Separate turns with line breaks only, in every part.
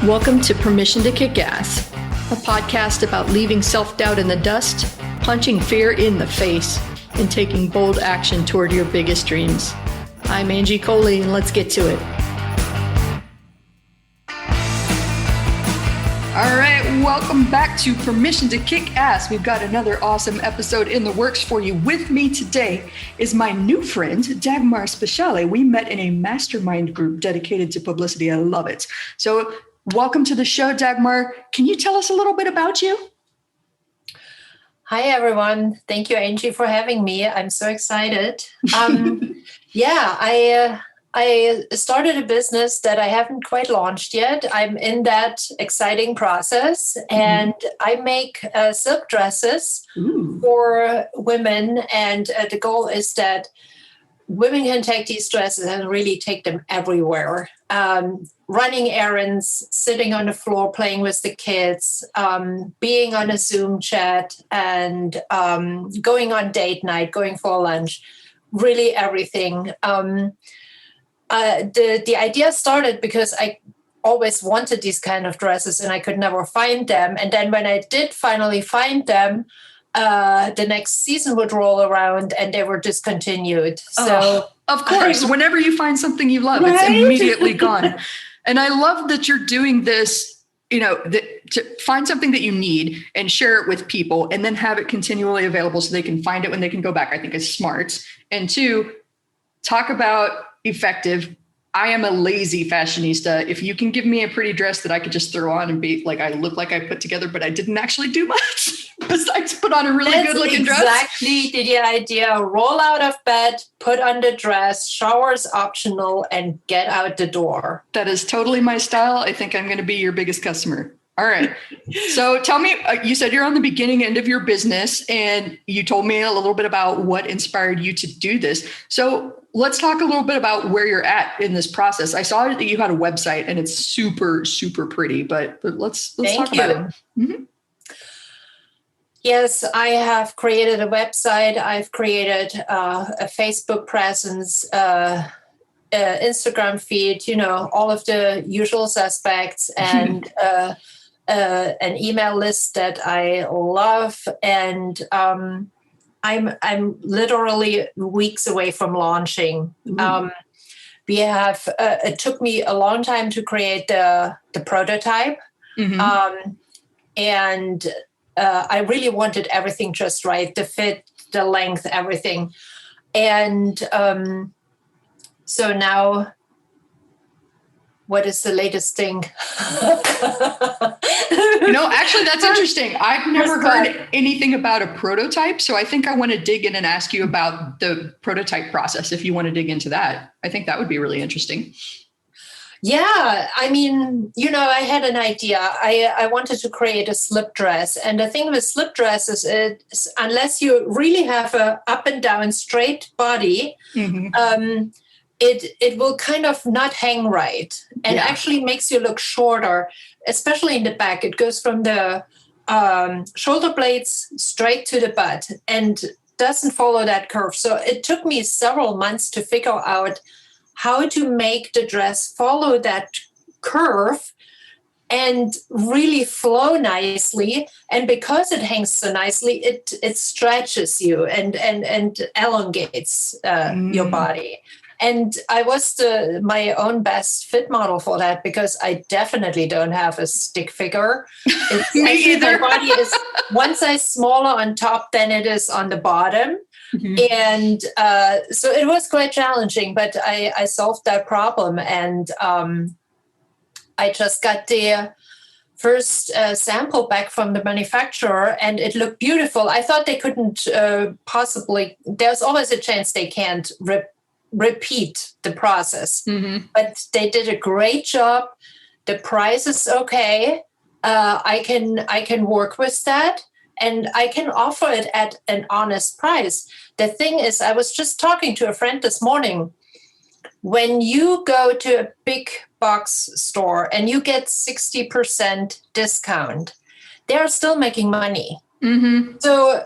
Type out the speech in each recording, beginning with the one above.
Welcome to Permission to Kick Ass, a podcast about leaving self-doubt in the dust, punching fear in the face, and taking bold action toward your biggest dreams. I'm Angie Coley, and let's get to it. All right, welcome back to Permission to Kick Ass. We've got another awesome episode in the works for you. With me today is my new friend, Dagmar Spichale. We met in a mastermind group dedicated to publicity. I love it. So welcome to the show, Dagmar. Can you tell us a little bit about you?
Hi, everyone. Thank you, Angie, for having me. I'm so excited. I started a business that I haven't quite launched yet. I'm in that exciting process, and I make silk dresses for women. And the goal is that women can take these dresses and really take them everywhere. Running errands, sitting on the floor, playing with the kids, being on a Zoom chat, and going on date night, going for lunch, really everything. The idea started because I always wanted these kind of dresses and I could never find them. And then when I did finally find them, the next season would roll around and they were discontinued. So
of course, whenever you find something you love, It's immediately gone. And I love that you're doing this, to find something that you need and share it with people and then have it continually available so they can find it when they can go back, I think is smart. And two, talk about effective. I am a lazy fashionista. If you can give me a pretty dress that I could just throw on and be like, I look like I put together, but I didn't actually do much besides put on a really good looking dress.
Exactly the idea. Roll out of bed, put on the dress, showers optional, and get out the door.
That is totally my style. I think I'm going to be your biggest customer. All right. So tell me, you said you're on the beginning end of your business and you told me a little bit about what inspired you to do this. So let's talk a little bit about where you're at in this process. I saw that you had a website and it's super, super pretty, but let's talk about it. Mm-hmm.
Yes, I have created a website. I've created a Facebook presence, Instagram feed, all of the usual suspects, and an email list that I love. And I'm literally weeks away from launching. It took me a long time to create the prototype. And I really wanted everything just right, the fit, the length, everything. And so now, what is the latest thing?
Actually, that's interesting. I've never heard anything about a prototype. So I think I want to dig in and ask you about the prototype process. If you want to dig into that, I think that would be really interesting.
Yeah, I mean, I had an idea. I wanted to create a slip dress. And the thing with slip dresses is unless you really have a up and down straight body, it will kind of not hang right and actually makes you look shorter, especially in the back. It goes from the shoulder blades straight to the butt and doesn't follow that curve. So it took me several months to figure out how to make the dress follow that curve and really flow nicely. And because it hangs so nicely, it stretches you and elongates your body. And I was my own best fit model for that because I definitely don't have a stick figure.
Me either.
My body is one size smaller on top than it is on the bottom. And so it was quite challenging, but I solved that problem. And I just got the first sample back from the manufacturer and it looked beautiful. I thought they couldn't there's always a chance they can't repeat the process, but they did a great job. The price is okay. I can work with that. And I can offer it at an honest price. The thing is, I was just talking to a friend this morning. When you go to a big box store and you get 60% discount, they're still making money. So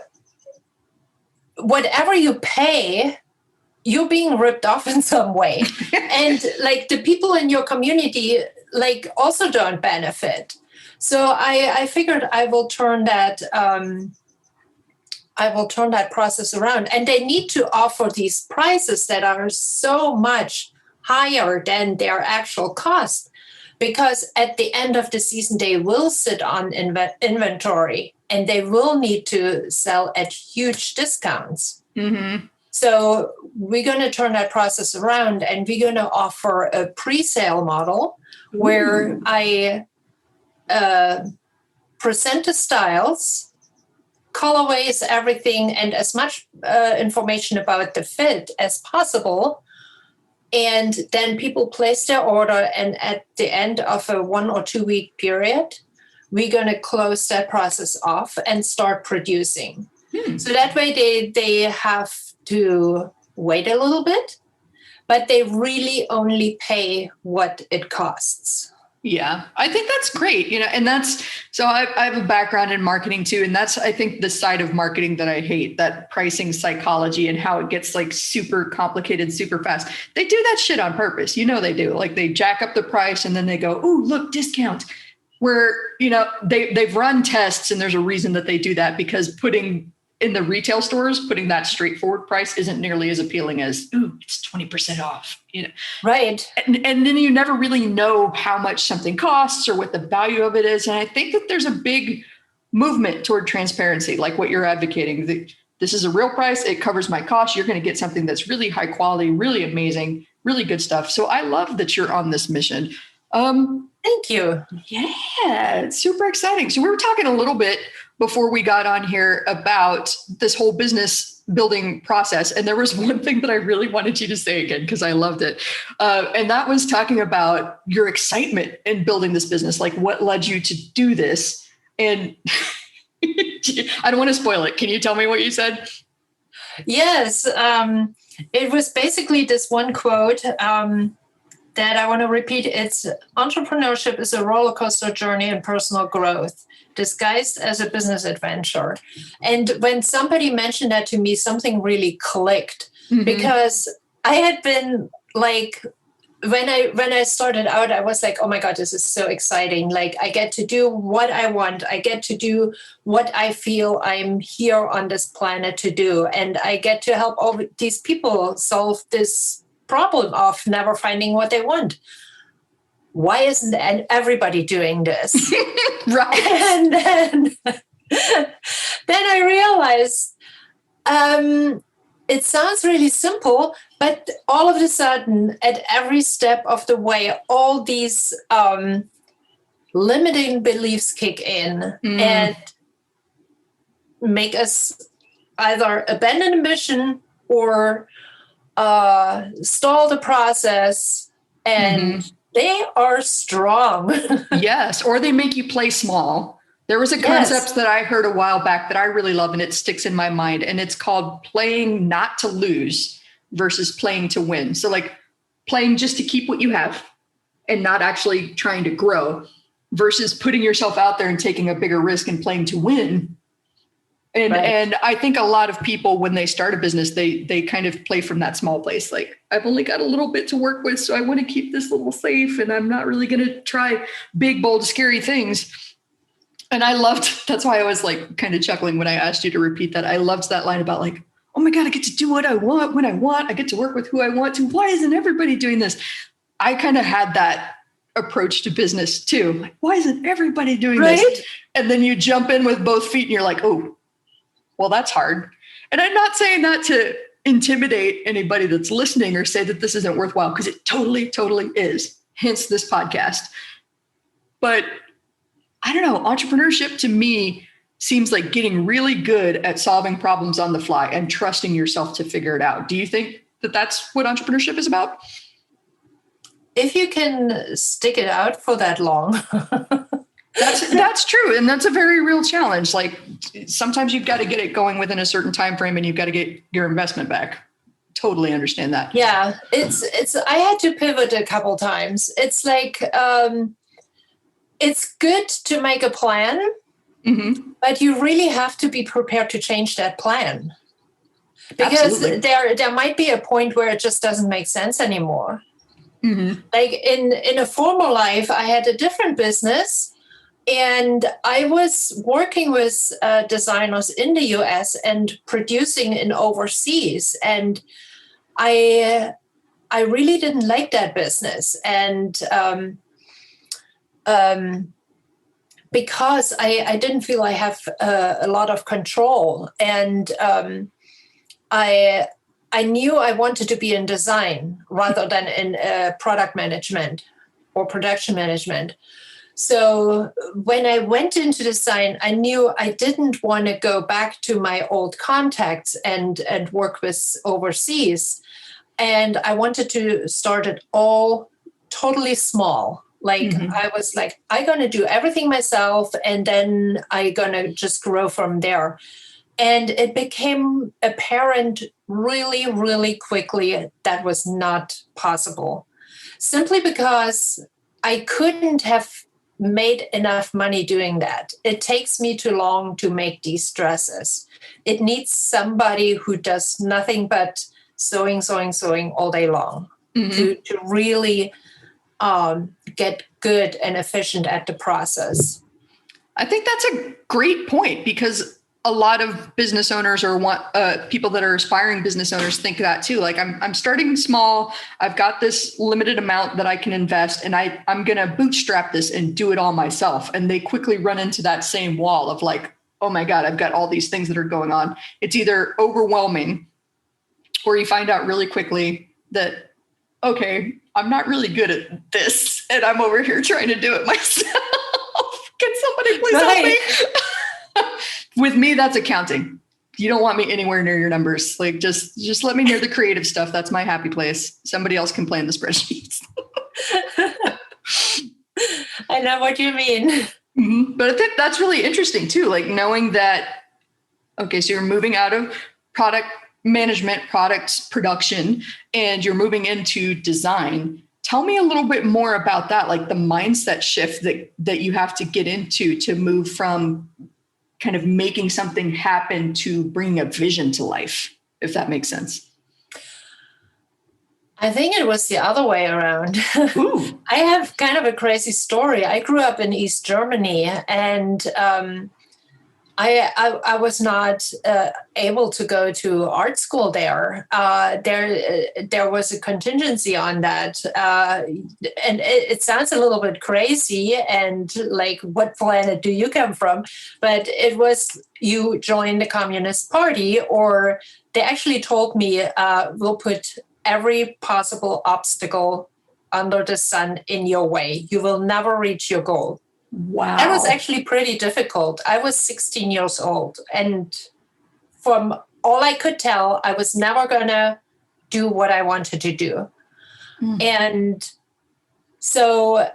whatever you pay, you're being ripped off in some way. And like the people in your community like also don't benefit. So I figured I will turn that process around, and they need to offer these prices that are so much higher than their actual cost, because at the end of the season they will sit on inventory and they will need to sell at huge discounts.
Mm-hmm.
So we're going to turn that process around, and we're going to offer a pre-sale model where I present the styles, colorways, everything, and as much information about the fit as possible. And then people place their order, and at the end of a 1 or 2 week period, we're going to close that process off and start producing. So that way they have to wait a little bit, but they really only pay what it costs.
Yeah, I think that's great. And so I have a background in marketing too. And that's, I think, the side of marketing that I hate, that pricing psychology and how it gets like super complicated, super fast. They do that shit on purpose. They do, like, they jack up the price and then they go, "Ooh, look, discount," where, they've run tests, and there's a reason that they do that, because putting in the retail stores, putting that straightforward price isn't nearly as appealing as, "Ooh, it's 20% off,"
Right.
And then you never really know how much something costs or what the value of it is. And I think that there's a big movement toward transparency, like what you're advocating. This is a real price. It covers my cost. You're going to get something that's really high quality, really amazing, really good stuff. So I love that you're on this mission.
Thank you.
Yeah, it's super exciting. So we were talking a little bit before we got on here about this whole business building process. And there was one thing that I really wanted you to say again, because I loved it. And that was talking about your excitement in building this business, like what led you to do this. And I don't want to spoil it. Can you tell me what you said?
Yes. It was basically this one quote that I want to repeat. It's: entrepreneurship is a roller coaster journey in personal growth, disguised as a business adventure. And when somebody mentioned that to me, something really clicked, because I had been like, when I started out, I was like, oh my God, this is so exciting. Like, I get to do what I want. I get to do what I feel I'm here on this planet to do. And I get to help all these people solve this problem of never finding what they want. Why isn't everybody doing this?
Right.
And then I realized it sounds really simple, but all of a sudden, at every step of the way, all these limiting beliefs kick in and make us either abandon the mission or stall the process, and they are strong.
Yes, or they make you play small. There was a concept that I heard a while back that I really love, and it sticks in my mind, and it's called playing not to lose versus playing to win. So like playing just to keep what you have and not actually trying to grow, versus putting yourself out there and taking a bigger risk and playing to win. And I think a lot of people, when they start a business, they kind of play from that small place. Like, I've only got a little bit to work with, so I want to keep this little safe, and I'm not really going to try big, bold, scary things. And I loved, that's why I was like kind of chuckling when I asked you to repeat that. I loved that line about like, oh my God, I get to do what I want when I want. I get to work with who I want to. Why isn't everybody doing this? I kind of had that approach to business too. Like, why isn't everybody doing this? And then you jump in with both feet and you're like, oh, well, that's hard. And I'm not saying that to intimidate anybody that's listening or say that this isn't worthwhile, because it totally, totally is. Hence this podcast. But I don't know, entrepreneurship to me seems like getting really good at solving problems on the fly and trusting yourself to figure it out. Do you think that that's what entrepreneurship is about?
If you can stick it out for that long.
That's true. And that's a very real challenge. Like, sometimes you've got to get it going within a certain time frame, and you've got to get your investment back. Totally understand that.
Yeah, it's I had to pivot a couple times. It's like it's good to make a plan, but you really have to be prepared to change that plan, because there might be a point where it just doesn't make sense anymore. Like in a former life, I had a different business, and I was working with designers in the US and producing in overseas. And I really didn't like that business. And because I didn't feel I have a lot of control. And I knew I wanted to be in design rather than in product management or production management. So when I went into design, I knew I didn't want to go back to my old contacts and work with overseas. And I wanted to start it all totally small. Like I was like, I'm going to do everything myself, and then I'm going to just grow from there. And it became apparent really, really quickly that was not possible. Simply because I couldn't have made enough money doing that. It takes me too long to make these dresses. It needs somebody who does nothing but sewing all day long to really get good and efficient at the process.
I think that's a great point, because a lot of business owners or people that are aspiring business owners think that too. Like I'm starting small. I've got this limited amount that I can invest, and I'm going to bootstrap this and do it all myself. And they quickly run into that same wall of like, oh my God, I've got all these things that are going on. It's either overwhelming, or you find out really quickly that, okay, I'm not really good at this, and I'm over here trying to do it myself. Can somebody please help me? With me, that's accounting. You don't want me anywhere near your numbers. Like just let me near the creative stuff. That's my happy place. Somebody else can plan the spreadsheets.
I know what you mean.
But I think that's really interesting too. Like knowing that, okay, so you're moving out of product management, products production, and you're moving into design. Tell me a little bit more about that, like the mindset shift that you have to get into to move from kind of making something happen to bringing a vision to life, if that makes sense.
I think it was the other way around. I have kind of a crazy story. I grew up in East Germany, and I was not able to go to art school there. There was a contingency on that. And it sounds a little bit crazy and like, what planet do you come from? But it was, you join the Communist Party, or they actually told me, we'll put every possible obstacle under the sun in your way. You will never reach your goal.
Wow.
That was actually pretty difficult. I was 16 years old, and from all I could tell, I was never going to do what I wanted to do. And so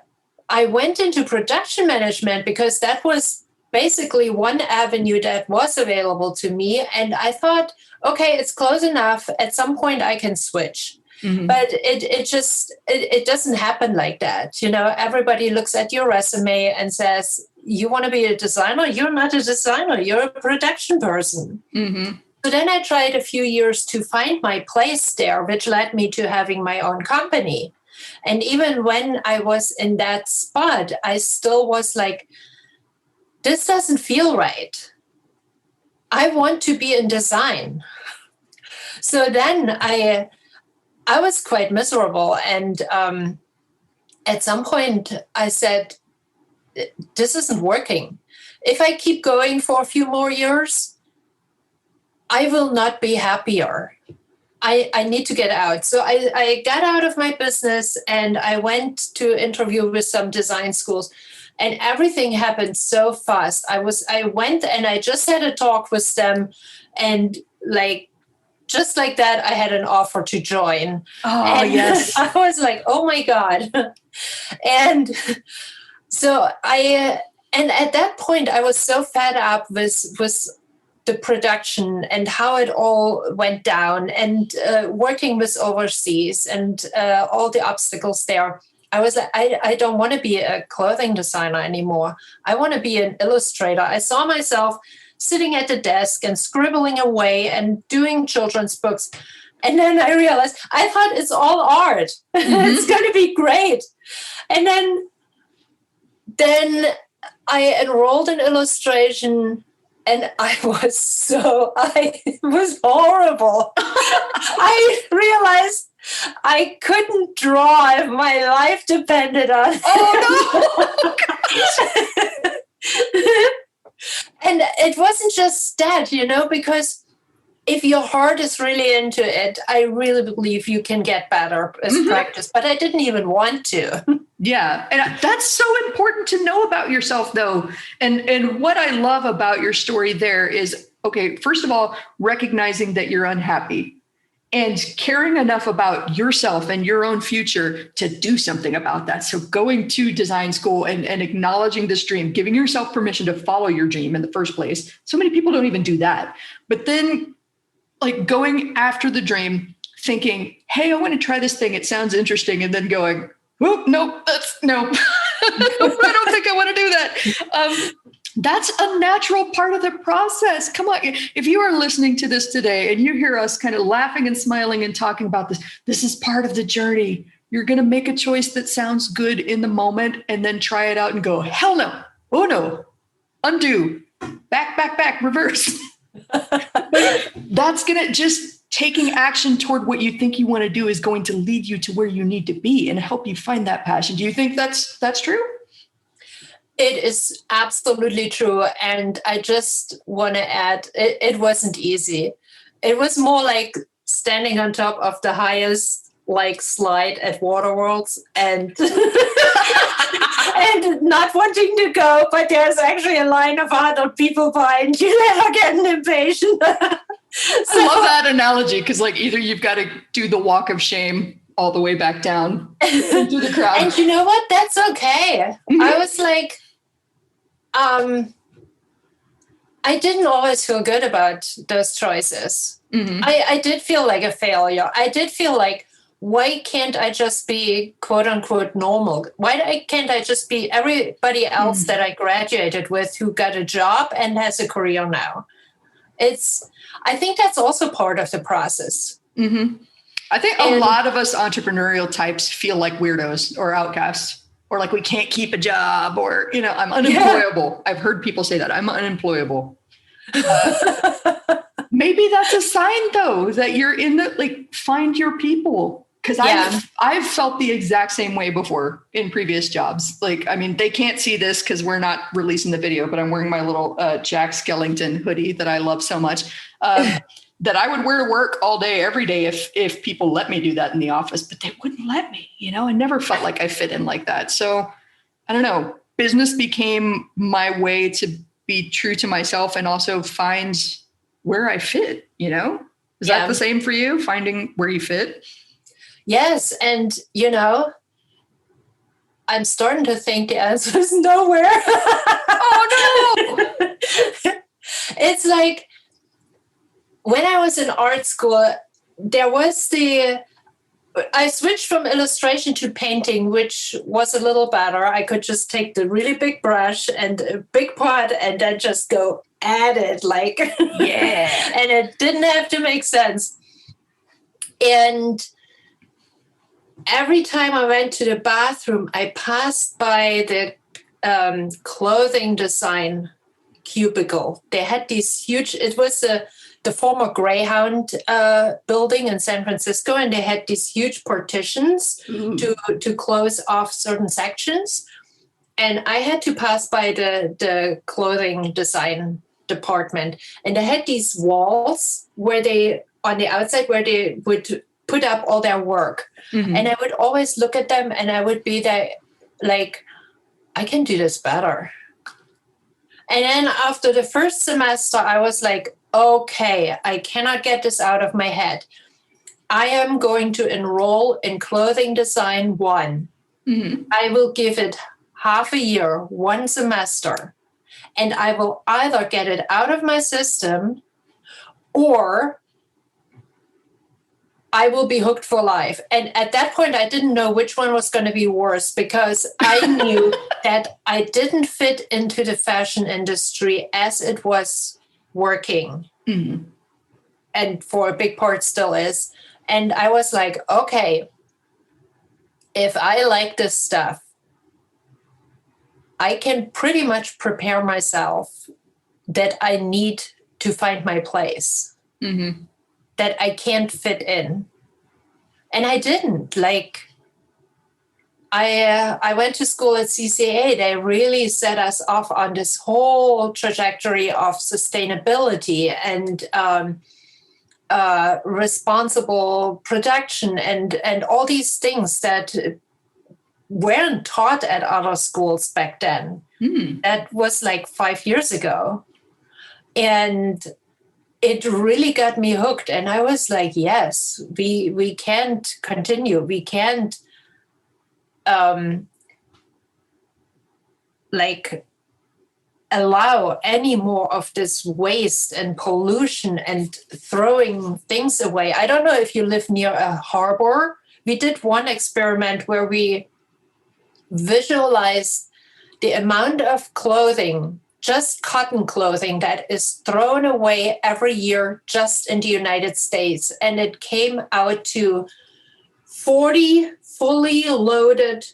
I went into production management because that was basically one avenue that was available to me. And I thought, okay, it's close enough. At some point I can switch. But it doesn't happen like that. You know, everybody looks at your resume and says, you want to be a designer? You're not a designer. You're a production person. So then I tried a few years to find my place there, which led me to having my own company. And even when I was in that spot, I still was like, this doesn't feel right. I want to be in design. So then I was quite miserable. And at some point I said, this isn't working. If I keep going for a few more years, I will not be happier. I need to get out. So I got out of my business and I went to interview with some design schools, and everything happened so fast. I went and I just had a talk with them, and like, just like that, I had an offer to join.
Oh,
and
yes.
I was like, oh my God. And so and at that point, I was so fed up with the production and how it all went down, and working with overseas and all the obstacles there. I was like, I don't want to be a clothing designer anymore. I want to be an illustrator. I saw myself sitting at the desk and scribbling away and doing children's books. And then I realized, I thought it's all art. It's going to be great. And then I enrolled in illustration, and it was horrible. I realized I couldn't draw if my life depended on it.
Oh, no.
And it wasn't just that, because if your heart is really into it, I really believe you can get better as practice, but I didn't even want to.
Yeah. And that's so important to know about yourself, though. And what I love about your story there is, okay, first of all, recognizing that you're unhappy and caring enough about yourself and your own future to do something about that. So going to design school and acknowledging this dream, giving yourself permission to follow your dream in the first place. So many people don't even do that. But then like going after the dream, thinking, hey, I want to try this thing. It sounds interesting. And then going, oh, no, no, I don't think I want to do that. That's a natural part of the process. Come on. If you are listening to this today and you hear us kind of laughing and smiling and talking about this, this is part of the journey. You're going to make a choice that sounds good in the moment and then try it out and go, hell no. Oh no. Undo. Back, reverse. That's going to just taking action toward what you think you want to do is going to lead you to where you need to be and help you find that passion. Do you think that's true?
It is absolutely true. And I just want to add, it wasn't easy. It was more like standing on top of the highest slide at Waterworlds and and not wanting to go, but there's actually a line of 100 people behind you that are getting impatient.
I love that analogy because either you've got to do the walk of shame all the way back down to the crowd.
And you know what? That's okay. I was like, I didn't always feel good about those choices. I did feel like a failure. I did feel like, why can't I just be quote unquote normal? Why can't I just be everybody else that I graduated with who got a job and has a career now? I think that's also part of the process.
I think a lot of us entrepreneurial types feel like weirdos or outcasts or like we can't keep a job or, I'm unemployable. Yeah. I've heard people say that I'm unemployable. Maybe that's a sign though, that you're in the, find your people. Cause I've felt the exact same way before in previous jobs. They can't see this cause we're not releasing the video, but I'm wearing my little Jack Skellington hoodie that I love so much. That I would wear to work all day, every day if people let me do that in the office, but they wouldn't let me, I never felt like I fit in like that. So I don't know, business became my way to be true to myself and also find where I fit, Is that the same for you, finding where you fit?
Yes. And, I'm starting to think the answer is nowhere.
Oh, no.
It's like, when I was in art school, I switched from illustration to painting, which was a little better. I could just take the really big brush and a big pot and then just go at it yeah. And it didn't have to make sense. And every time I went to the bathroom, I passed by the clothing design cubicle. They had these huge, it was the former Greyhound building in San Francisco, and they had these huge partitions to close off certain sections. And I had to pass by the clothing design department, and they had these walls where they, on the outside, where they would put up all their work. And I would always look at them and I would be there like, I can do this better. And then after the first semester, I was like, okay, I cannot get this out of my head. I am going to enroll in clothing design 1. I will give it half a year, 1 semester, and I will either get it out of my system or I will be hooked for life. And at that point, I didn't know which one was going to be worse because I knew that I didn't fit into the fashion industry as it was working. And for a big part still is. And I was like, okay, if I like this stuff, I can pretty much prepare myself that I need to find my place, that I can't fit in. And I didn't. Like, I went to school at CCA. They really set us off on this whole trajectory of sustainability and responsible production and all these things that weren't taught at other schools back then. That was like 5 years ago. And it really got me hooked. And I was like, yes, we can't continue. We can't like allow any more of this waste and pollution and throwing things away. I don't know if you live near a harbor. We did one experiment where we visualized the amount of clothing, just cotton clothing, that is thrown away every year just in the United States. And it came out to 40 fully loaded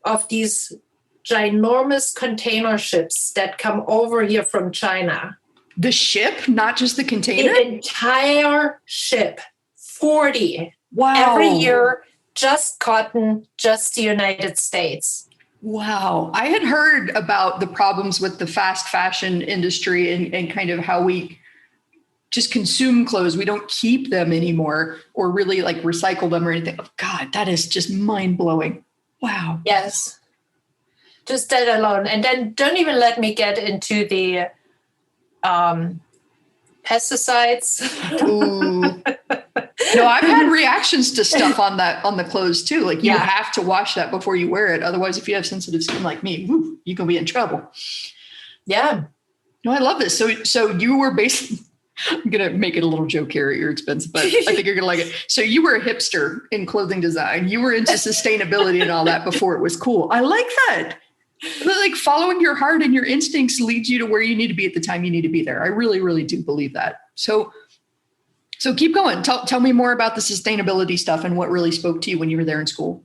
of these ginormous container ships that come over here from China.
The ship, not just the container?
The entire ship, 40.
Wow.
Every year, just cotton, just the United States.
Wow. I had heard about the problems with the fast fashion industry and kind of how we just consume clothes. We don't keep them anymore or really like recycle them or anything. Oh, God, that is just mind blowing. Wow.
Yes. Just that alone. And then don't even let me get into the pesticides.
Ooh. No, I've had reactions to stuff on the clothes too. Like you have to wash that before you wear it. Otherwise, if you have sensitive skin like me, you can be in trouble.
Yeah.
No, I love this. So you were basically, I'm going to make it a little joke here at your expense, but I think you're going to like it. So you were a hipster in clothing design. You were into sustainability and all that before it was cool. I like that. Like following your heart and your instincts leads you to where you need to be at the time you need to be there. I really, really do believe that. So keep going. Tell me more about the sustainability stuff and what really spoke to you when you were there in school.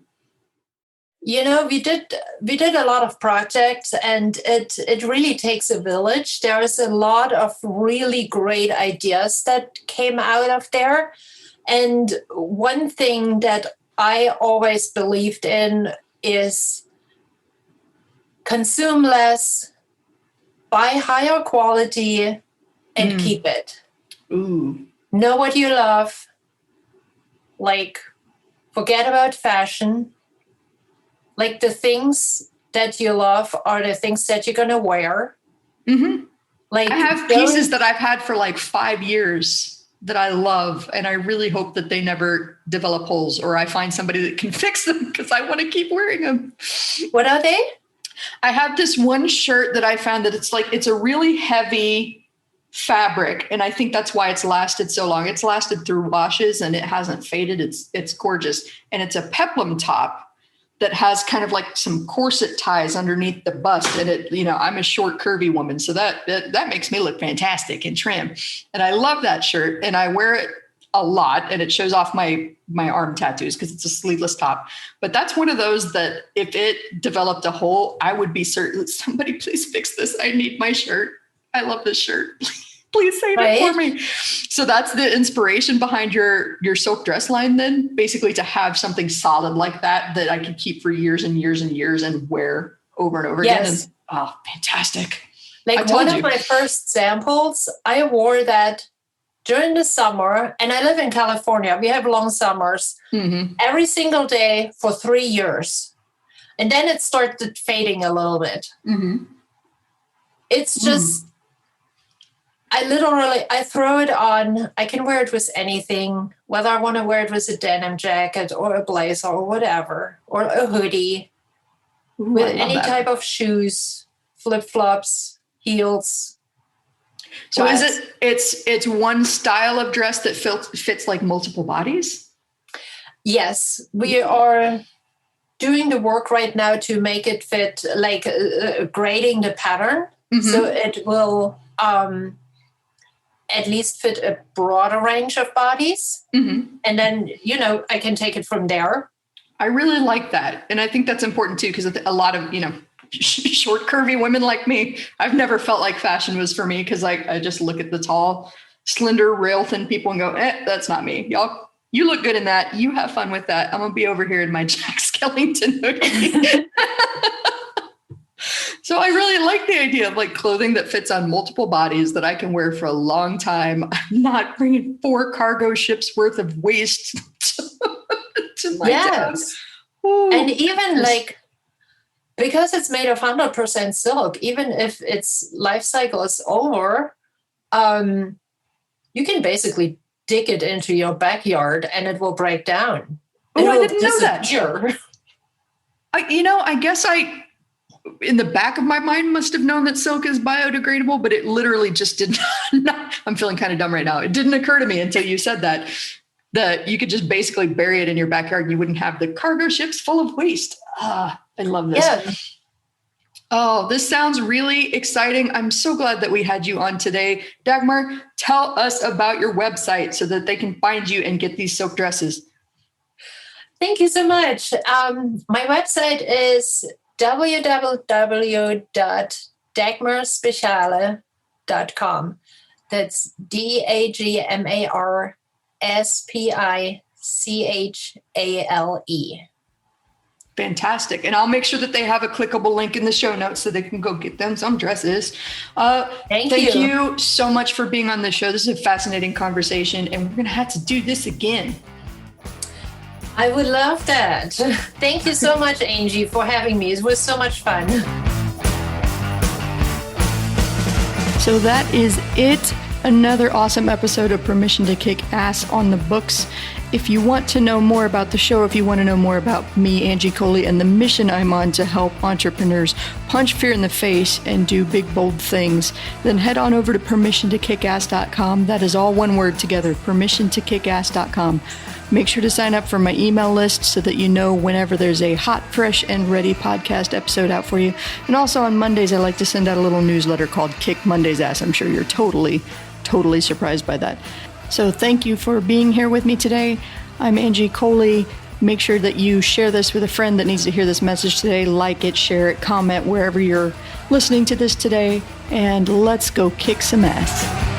You know, we did a lot of projects, and it really takes a village. There is a lot of really great ideas that came out of there. And one thing that I always believed in is consume less, buy higher quality, and keep it.
Ooh.
Know what you love. Like, forget about fashion. Like, the things that you love are the things that you're going to wear. Mm-hmm. Like,
I have pieces that I've had for like 5 years that I love. And I really hope that they never develop holes or I find somebody that can fix them because I want to keep wearing them.
What are they?
I have this one shirt that I found that it's a really heavy fabric. And I think that's why it's lasted so long. It's lasted through washes and it hasn't faded. It's gorgeous. And it's a peplum top that has kind of like some corset ties underneath the bust. And it, I'm a short, curvy woman. So that makes me look fantastic and trim. And I love that shirt and I wear it a lot and it shows off my arm tattoos because it's a sleeveless top. But that's one of those that if it developed a hole, I would be certain, somebody please fix this. I need my shirt. I love this shirt. Please save it for me. So that's the inspiration behind your silk dress line then, basically to have something solid like that I could keep for years and years and years and wear over and over again. And, oh, fantastic.
Like one of my first samples, I wore that during the summer, and I live in California. We have long summers every single day for 3 years. And then it started fading a little bit. Mm-hmm. It's just... I throw it on. I can wear it with anything, whether I want to wear it with a denim jacket or a blazer or whatever, or a hoodie, with any type of shoes, flip-flops, heels.
So it's one style of dress that fits like multiple bodies?
Yes, we are doing the work right now to make it fit, like grading the pattern. So it will... at least fit a broader range of bodies.
Mm-hmm.
And then, I can take it from there.
I really like that. And I think that's important too, because a lot of, short, curvy women like me, I've never felt like fashion was for me, because I just look at the tall, slender, rail thin people and go, that's not me. Y'all, you look good in that. You have fun with that. I'm going to be over here in my Jack Skellington hoodie. So I really like the idea of like clothing that fits on multiple bodies that I can wear for a long time. I'm not bringing 4 cargo ships worth of waste to my desk.
And even because it's made of 100% silk, even if its life cycle is over, you can basically dig it into your backyard and it will break down.
Oh, I didn't know that. I guess in the back of my mind, must have known that silk is biodegradable, but it literally just did not. I'm feeling kind of dumb right now. It didn't occur to me until you said that you could just basically bury it in your backyard and you wouldn't have the cargo ships full of waste. I love this.
Yeah.
Oh, this sounds really exciting. I'm so glad that we had you on today. Dagmar, tell us about your website so that they can find you and get these silk dresses.
Thank you so much. My website is www.dagmarspichale.com. That's DagmarSpichale.
Fantastic. And I'll make sure that they have a clickable link in the show notes so they can go get them some dresses. Thank you so much for being on the show. This is a fascinating conversation, and we're going to have to do this again.
I would love that. Thank you so much, Angie, for having me. It was so much fun.
So that is it. Another awesome episode of Permission to Kick Ass on the books. If you want to know more about the show, if you want to know more about me, Angie Coley, and the mission I'm on to help entrepreneurs punch fear in the face and do big, bold things, then head on over to permissiontokickass.com. That is all one word together, permissiontokickass.com. Make sure to sign up for my email list so that you know whenever there's a hot, fresh, and ready podcast episode out for you. And also on Mondays, I like to send out a little newsletter called Kick Monday's Ass. I'm sure you're totally surprised by that. So thank you for being here with me today. I'm Angie Coley. Make sure that you share this with a friend that needs to hear this message today. Like it, share it, comment wherever you're listening to this today, and let's go kick some ass.